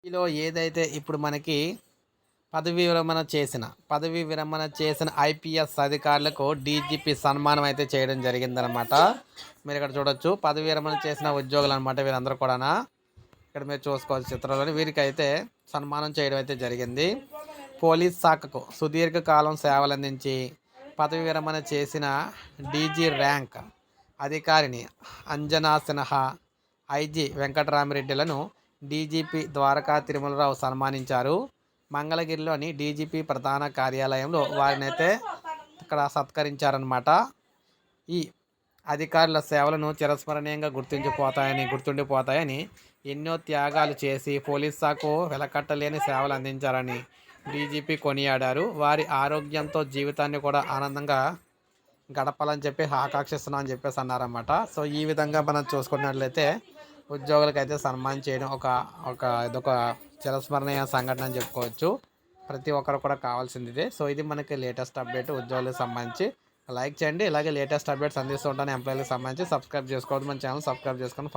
ఈలో ఏదైతే ఇప్పుడు మనకి పదవీ విరమణ చేసిన ఐపీఎస్ అధికారులకు డీజీపీ సన్మానం అయితే చేయడం జరిగిందనమాట. మీరు ఇక్కడ చూడొచ్చు పదవీ విరమణ చేసిన ఉద్యోగులు అనమాట వీరందరూ కూడా. ఇక్కడ మీరు చూసుకోవచ్చు చిత్రంలోని వీరికైతే సన్మానం చేయడం అయితే జరిగింది. పోలీస్ శాఖకు సుదీర్ఘకాలం సేవలందించి పదవి విరమణ చేసిన డీజీ ర్యాంక్ అధికారిని అంజనా సిన్హా, ఐజీ వెంకటరామిరెడ్డిలను డీజీపీ ద్వారకా తిరుమలరావు సన్మానించారు. మంగళగిరిలోని డీజీపీ ప్రధాన కార్యాలయంలో వారినైతే ఇక్కడ సత్కరించారనమాట. ఈ అధికారుల సేవలను చిరస్మరణీయంగా గుర్తుండిపోతాయని ఎన్నో త్యాగాలు చేసి పోలీస్ శాఖకు వెలకట్టలేని సేవలు అందించారని డీజీపీ కొనియాడారు. వారి ఆరోగ్యంతో జీవితాన్ని కూడా ఆనందంగా గడపాలని చెప్పి ఆకాంక్షిస్తున్నాం అని చెప్పేసి అన్నారన్నమాట. సో ఈ విధంగా మనం చూసుకున్నట్లయితే ఉద్యోగులకైతే సన్మానం చేయడం ఇదొక చిరస్మరణీయ సంఘటన అని చెప్పుకోవచ్చు. ప్రతి ఒక్కరు కూడా కావాల్సింది ఇదే. సో ఇది మనకి లేటెస్ట్ అప్డేట్ ఉద్యోగులకు సంబంధించి. లైక్ చేయండి. ఇలాగే లేటెస్ట్ అప్డేట్స్ అందిస్తూ ఉంటాను ఎంప్లాయీలకు సంబంధించి. సబ్స్క్రైబ్ చేసుకోవద్దు, మన ఛానల్ సబ్స్క్రైబ్ చేసుకొని